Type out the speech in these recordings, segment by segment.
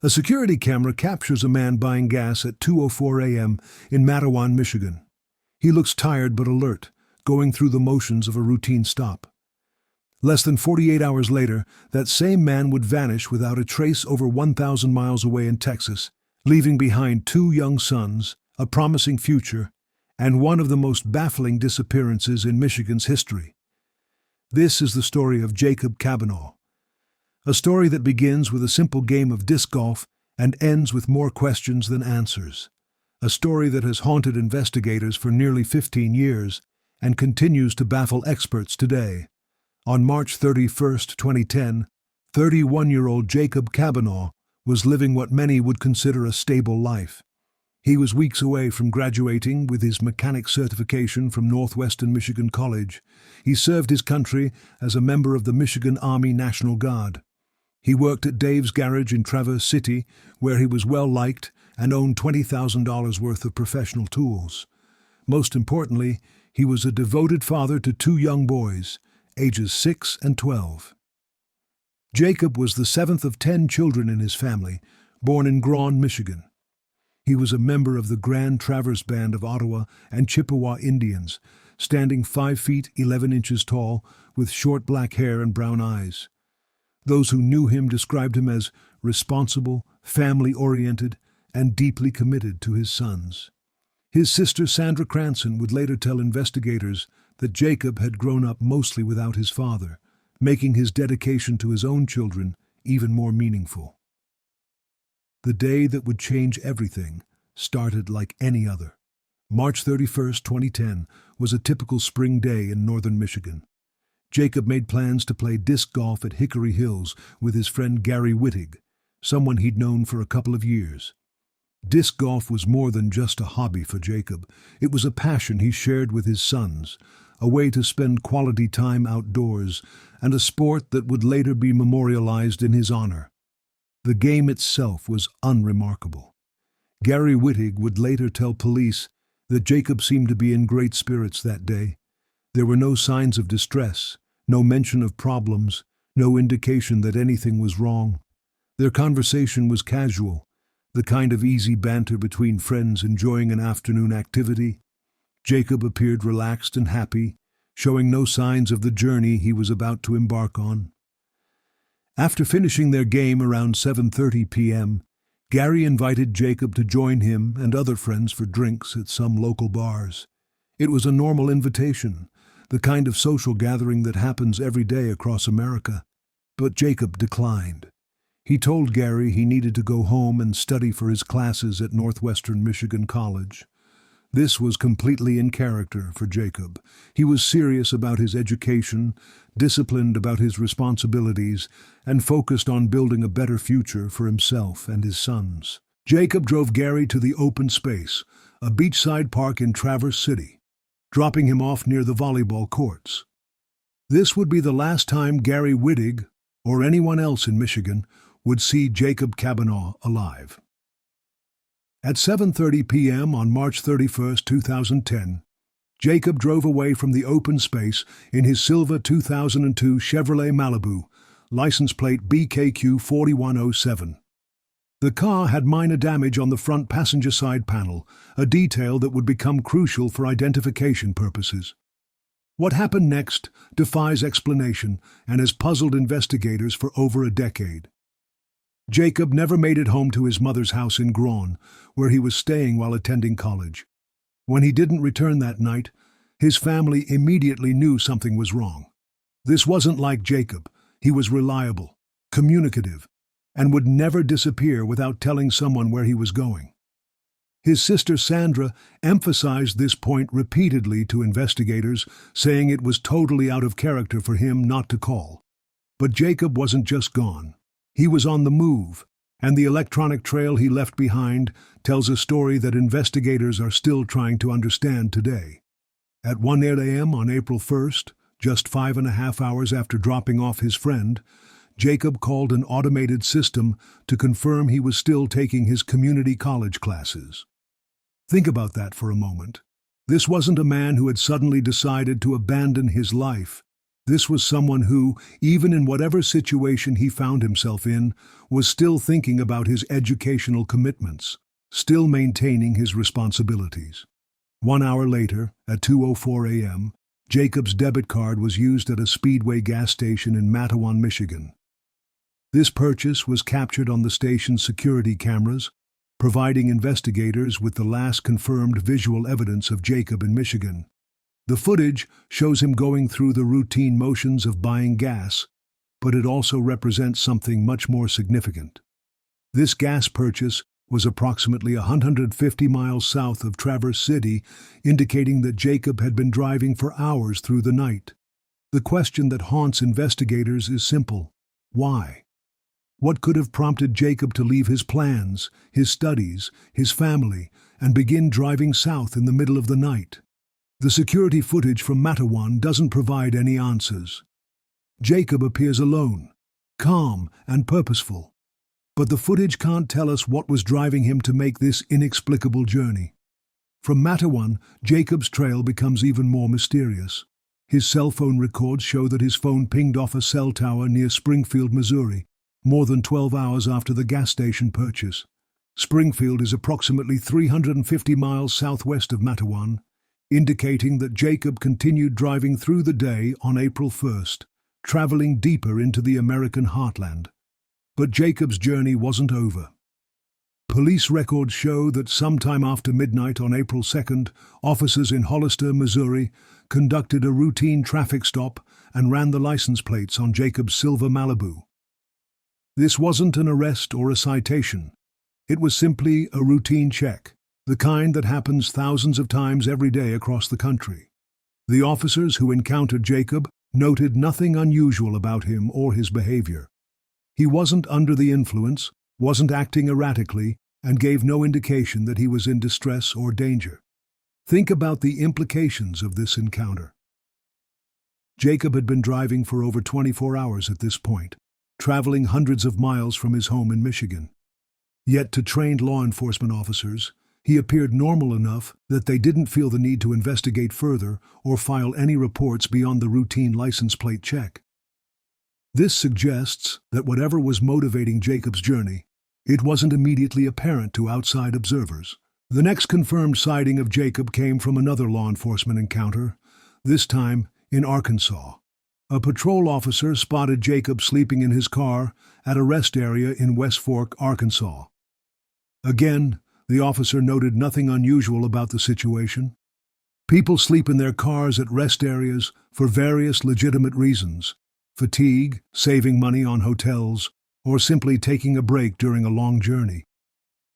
A security camera captures a man buying gas at 2:04 a.m. in Matawan, Michigan. He looks tired but alert, going through the motions of a routine stop. Less than 48 hours later, that same man would vanish without a trace over 1,000 miles away in Texas, leaving behind 2 young sons, a promising future, and one of the most baffling disappearances in Michigan's history. This is the story of Jacob Cabinaw, a story that begins with a simple game of disc golf and ends with more questions than answers. A story that has haunted investigators for nearly 15 years and continues to baffle experts today. On March 31, 2010, 31-year-old Jacob Cabinaw was living what many would consider a stable life. He was weeks away from graduating with his mechanic certification from Northwestern Michigan College. He served his country as a member of the Michigan Army National Guard. He worked at Dave's Garage in Traverse City, where he was well-liked and owned $20,000 worth of professional tools. Most importantly, he was a devoted father to 2 young boys, ages 6 and 12. Jacob was the 7th of 10 children in his family, born in Grand, Michigan. He was a member of the Grand Traverse Band of Ottawa and Chippewa Indians, standing 5 feet 11 inches tall, with short black hair and brown eyes. Those who knew him described him as responsible, family-oriented, and deeply committed to his sons. His sister Sandra Cranston would later tell investigators that Jacob had grown up mostly without his father, making his dedication to his own children even more meaningful. The day that would change everything started like any other. March 31, 2010, was a typical spring day in northern Michigan. Jacob made plans to play disc golf at Hickory Hills with his friend Gary Wittig, someone he'd known for a couple of years. Disc golf was more than just a hobby for Jacob. It was a passion he shared with his sons, a way to spend quality time outdoors, and a sport that would later be memorialized in his honor. The game itself was unremarkable. Gary Wittig would later tell police that Jacob seemed to be in great spirits that day. There were no signs of distress, no mention of problems, no indication that anything was wrong. Their conversation was casual, the kind of easy banter between friends enjoying an afternoon activity. Jacob appeared relaxed and happy, showing no signs of the journey he was about to embark on. After finishing their game around 7:30 p.m., Gary invited Jacob to join him and other friends for drinks at some local bars. It was a normal invitation, the kind of social gathering that happens every day across America. But Jacob declined. He told Gary he needed to go home and study for his classes at Northwestern Michigan College. This was completely in character for Jacob. He was serious about his education, disciplined about his responsibilities, and focused on building a better future for himself and his sons. Jacob drove Gary to the open space, a beachside park in Traverse City, dropping him off near the volleyball courts. This would be the last time Gary Wittig, or anyone else in Michigan, would see Jacob Cabinaw alive. At 7:30 p.m. on March 31, 2010, Jacob drove away from the open space in his silver 2002 Chevrolet Malibu, license plate BKQ 4107. The car had minor damage on the front passenger side panel, a detail that would become crucial for identification purposes. What happened next defies explanation and has puzzled investigators for over a decade. Jacob never made it home to his mother's house in Grand, where he was staying while attending college. When he didn't return that night, his family immediately knew something was wrong. This wasn't like Jacob. He was reliable, communicative, and would never disappear without telling someone where he was going. His sister Sandra emphasized this point repeatedly to investigators, saying it was totally out of character for him not to call. But Jacob wasn't just gone. He was on the move, and the electronic trail he left behind tells a story that investigators are still trying to understand today. At 1:08 a.m. on April 1st, just 5.5 hours after dropping off his friend, Jacob called an automated system to confirm he was still taking his community college classes. Think about that for a moment. This wasn't a man who had suddenly decided to abandon his life. This was someone who, even in whatever situation he found himself in, was still thinking about his educational commitments, still maintaining his responsibilities. 1 hour later, at 2:04 a.m., Jacob's debit card was used at a Speedway gas station in Matawan, Michigan. This purchase was captured on the station's security cameras, providing investigators with the last confirmed visual evidence of Jacob in Michigan. The footage shows him going through the routine motions of buying gas, but it also represents something much more significant. This gas purchase was approximately 150 miles south of Traverse City, indicating that Jacob had been driving for hours through the night. The question that haunts investigators is simple: why? What could have prompted Jacob to leave his plans, his studies, his family, and begin driving south in the middle of the night? The security footage from Matawan doesn't provide any answers. Jacob appears alone, calm and purposeful, but the footage can't tell us what was driving him to make this inexplicable journey. From Matawan, Jacob's trail becomes even more mysterious. His cell phone records show that his phone pinged off a cell tower near Springfield, Missouri, more than 12 hours after the gas station purchase. Springfield is approximately 350 miles southwest of Matawan, indicating that Jacob continued driving through the day on April 1st, traveling deeper into the American heartland. But Jacob's journey wasn't over. Police records show that sometime after midnight on April 2nd, officers in Hollister, Missouri, conducted a routine traffic stop and ran the license plates on Jacob's silver Malibu. This wasn't an arrest or a citation. It was simply a routine check, the kind that happens thousands of times every day across the country. The officers who encountered Jacob noted nothing unusual about him or his behavior. He wasn't under the influence, wasn't acting erratically, and gave no indication that he was in distress or danger. Think about the implications of this encounter. Jacob had been driving for over 24 hours at this point, traveling hundreds of miles from his home in Michigan. Yet to trained law enforcement officers, he appeared normal enough that they didn't feel the need to investigate further or file any reports beyond the routine license plate check. This suggests that whatever was motivating Jacob's journey, it wasn't immediately apparent to outside observers. The next confirmed sighting of Jacob came from another law enforcement encounter, this time in Arkansas. A patrol officer spotted Jacob sleeping in his car at a rest area in West Fork, Arkansas. Again, the officer noted nothing unusual about the situation. People sleep in their cars at rest areas for various legitimate reasons: fatigue, saving money on hotels, or simply taking a break during a long journey.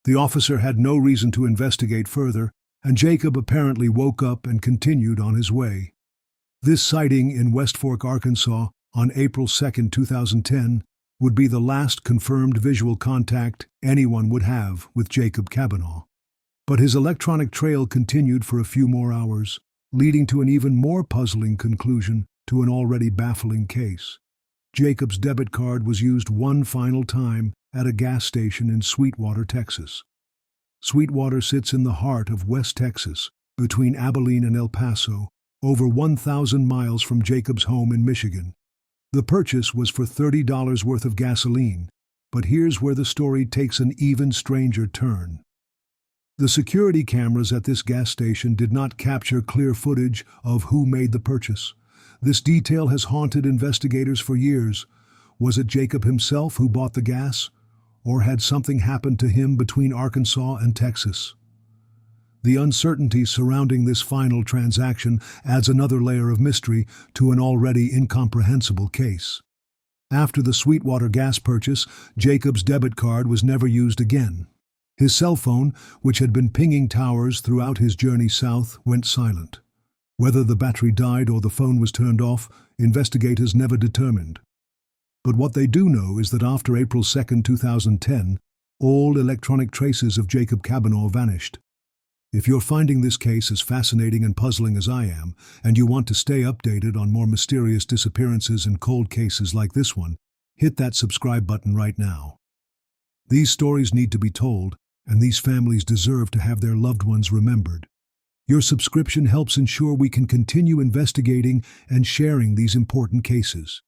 The officer had no reason to investigate further, and Jacob apparently woke up and continued on his way. This sighting in West Fork, Arkansas, on April 2, 2010, would be the last confirmed visual contact anyone would have with Jacob Cabinaw. But his electronic trail continued for a few more hours, leading to an even more puzzling conclusion to an already baffling case. Jacob's debit card was used one final time at a gas station in Sweetwater, Texas. Sweetwater sits in the heart of West Texas, between Abilene and El Paso, over 1,000 miles from Jacob's home in Michigan. The purchase was for $30 worth of gasoline, but here's where the story takes an even stranger turn. The security cameras at this gas station did not capture clear footage of who made the purchase. This detail has haunted investigators for years. Was it Jacob himself who bought the gas, or had something happened to him between Arkansas and Texas? The uncertainty surrounding this final transaction adds another layer of mystery to an already incomprehensible case. After the Sweetwater gas purchase, Jacob's debit card was never used again. His cell phone, which had been pinging towers throughout his journey south, went silent. Whether the battery died or the phone was turned off, investigators never determined. But what they do know is that after April 2, 2010, all electronic traces of Jacob Cabinaw vanished. If you're finding this case as fascinating and puzzling as I am, and you want to stay updated on more mysterious disappearances and cold cases like this one, hit that subscribe button right now. These stories need to be told, and these families deserve to have their loved ones remembered. Your subscription helps ensure we can continue investigating and sharing these important cases.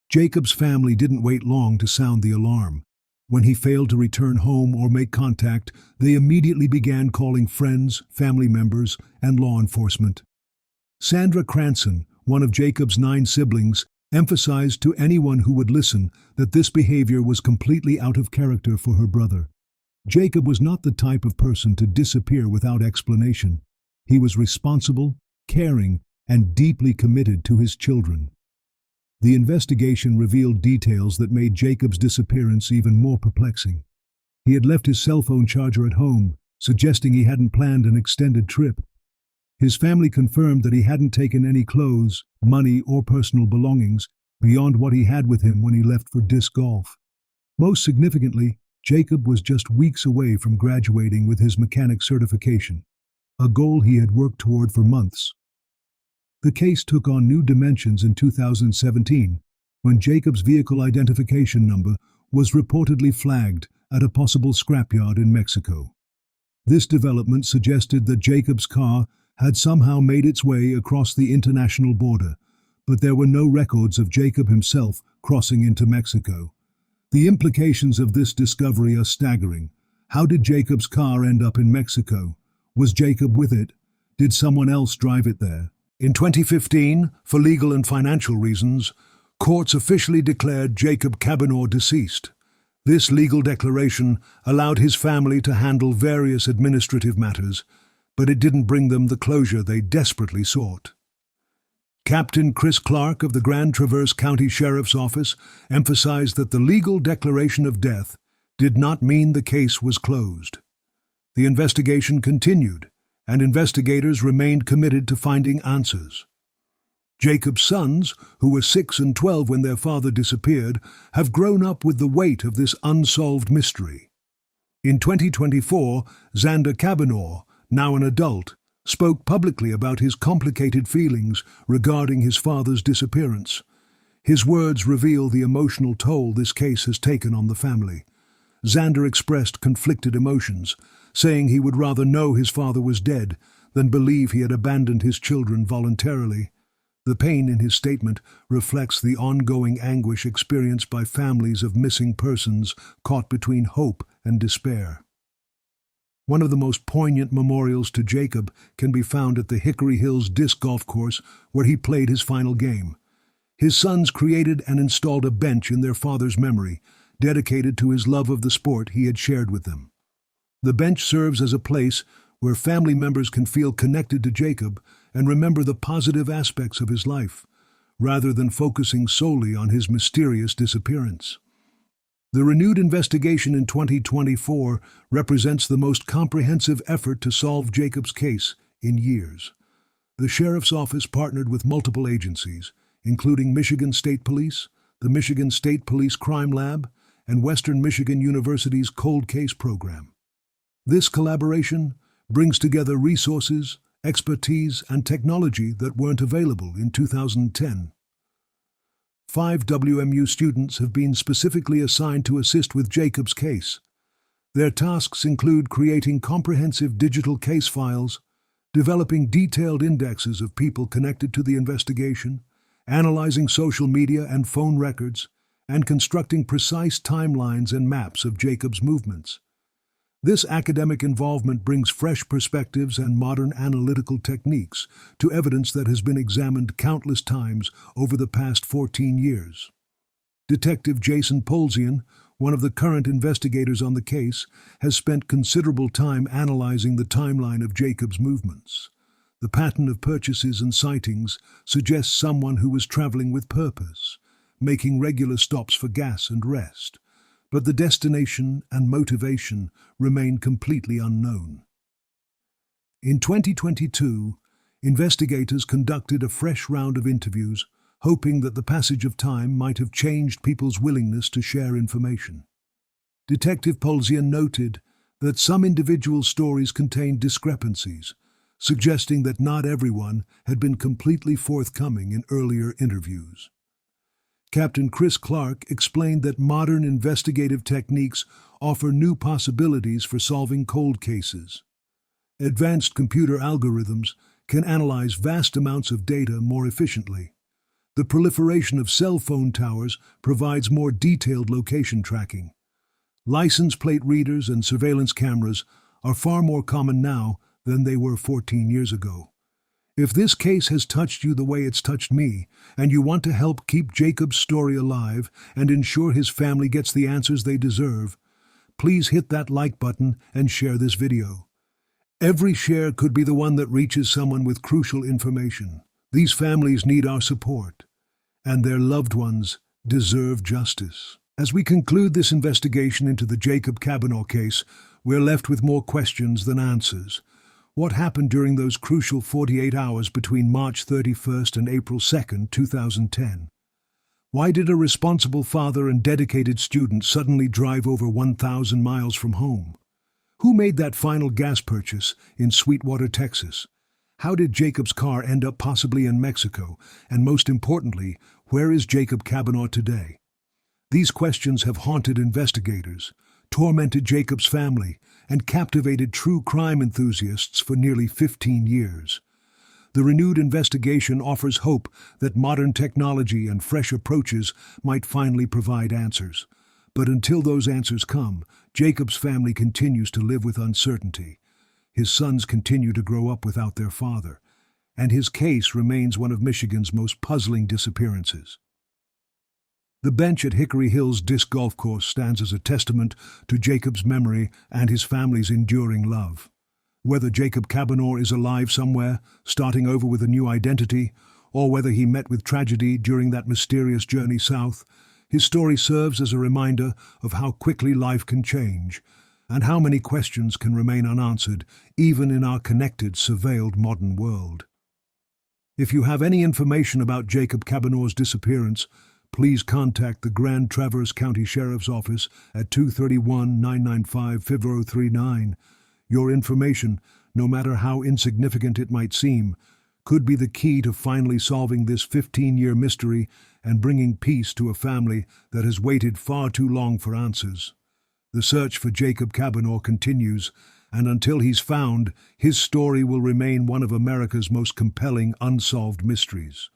Jacob's family didn't wait long to sound the alarm. When he failed to return home or make contact, they immediately began calling friends, family members, and law enforcement. Sandra Cranston, one of Jacob's 9 siblings, emphasized to anyone who would listen that this behavior was completely out of character for her brother. Jacob was not the type of person to disappear without explanation. He was responsible, caring, and deeply committed to his children. The investigation revealed details that made Jacob's disappearance even more perplexing. He had left his cell phone charger at home, suggesting he hadn't planned an extended trip. His family confirmed that he hadn't taken any clothes, money, or personal belongings beyond what he had with him when he left for disc golf. Most significantly, Jacob was just weeks away from graduating with his mechanic certification, a goal he had worked toward for months. The case took on new dimensions in 2017, when Jacob's vehicle identification number was reportedly flagged at a possible scrapyard in Mexico. This development suggested that Jacob's car had somehow made its way across the international border, but there were no records of Jacob himself crossing into Mexico. The implications of this discovery are staggering. How did Jacob's car end up in Mexico? Was Jacob with it? Did someone else drive it there? In 2015, for legal and financial reasons, courts officially declared Jacob Cabinaw deceased. This legal declaration allowed his family to handle various administrative matters, but it didn't bring them the closure they desperately sought. Captain Chris Clark of the Grand Traverse County Sheriff's Office emphasized that the legal declaration of death did not mean the case was closed. The investigation continued, and investigators remained committed to finding answers. Jacob's sons, who were 6 and 12 when their father disappeared, have grown up with the weight of this unsolved mystery. In 2024, Xander Cabinaw, now an adult, spoke publicly about his complicated feelings regarding his father's disappearance. His words reveal the emotional toll this case has taken on the family. Xander expressed conflicted emotions, saying he would rather know his father was dead than believe he had abandoned his children voluntarily. The pain in his statement reflects the ongoing anguish experienced by families of missing persons caught between hope and despair. One of the most poignant memorials to Jacob can be found at the Hickory Hills disc golf course where he played his final game. His sons created and installed a bench in their father's memory, dedicated to his love of the sport he had shared with them. The bench serves as a place where family members can feel connected to Jacob and remember the positive aspects of his life, rather than focusing solely on his mysterious disappearance. The renewed investigation in 2024 represents the most comprehensive effort to solve Jacob's case in years. The Sheriff's Office partnered with multiple agencies, including Michigan State Police, the Michigan State Police Crime Lab, and Western Michigan University's Cold Case Program. This collaboration brings together resources, expertise, and technology that weren't available in 2010. 5 WMU students have been specifically assigned to assist with Jacob's case. Their tasks include creating comprehensive digital case files, developing detailed indexes of people connected to the investigation, analyzing social media and phone records, and constructing precise timelines and maps of Jacob's movements. This academic involvement brings fresh perspectives and modern analytical techniques to evidence that has been examined countless times over the past 14 years. Detective Jason Polzian, one of the current investigators on the case, has spent considerable time analyzing the timeline of Jacob's movements. The pattern of purchases and sightings suggests someone who was traveling with purpose, making regular stops for gas and rest. But the destination and motivation remain completely unknown. In 2022, investigators conducted a fresh round of interviews, hoping that the passage of time might have changed people's willingness to share information. Detective Polzian noted that some individual stories contained discrepancies, suggesting that not everyone had been completely forthcoming in earlier interviews. Captain Chris Clark explained that modern investigative techniques offer new possibilities for solving cold cases. Advanced computer algorithms can analyze vast amounts of data more efficiently. The proliferation of cell phone towers provides more detailed location tracking. License plate readers and surveillance cameras are far more common now than they were 14 years ago. If this case has touched you the way it's touched me, and you want to help keep Jacob's story alive and ensure his family gets the answers they deserve, please hit that like button and share this video. Every share could be the one that reaches someone with crucial information. These families need our support, and their loved ones deserve justice. As we conclude this investigation into the Jacob Cabinaw case, we're left with more questions than answers. What happened during those crucial 48 hours between March 31st and April 2nd, 2010? Why did a responsible father and dedicated student suddenly drive over 1,000 miles from home? Who made that final gas purchase in Sweetwater, Texas? How did Jacob's car end up possibly in Mexico? And most importantly, where is Jacob Cabinaw today? These questions have haunted investigators, tormented Jacob's family, and captivated true crime enthusiasts for nearly 15 years. The renewed investigation offers hope that modern technology and fresh approaches might finally provide answers. But until those answers come, Jacob's family continues to live with uncertainty. His sons continue to grow up without their father, and his case remains one of Michigan's most puzzling disappearances. The bench at Hickory Hills Disc Golf Course stands as a testament to Jacob's memory and his family's enduring love. Whether Jacob Cabinaw is alive somewhere, starting over with a new identity, or whether he met with tragedy during that mysterious journey south, his story serves as a reminder of how quickly life can change, and how many questions can remain unanswered, even in our connected, surveilled modern world. If you have any information about Jacob Cabinaw's disappearance, please contact the Grand Traverse County Sheriff's Office at 231-995-5039. Your information, no matter how insignificant it might seem, could be the key to finally solving this 15-year mystery and bringing peace to a family that has waited far too long for answers. The search for Jacob Cabinaw continues, and until he's found, his story will remain one of America's most compelling unsolved mysteries.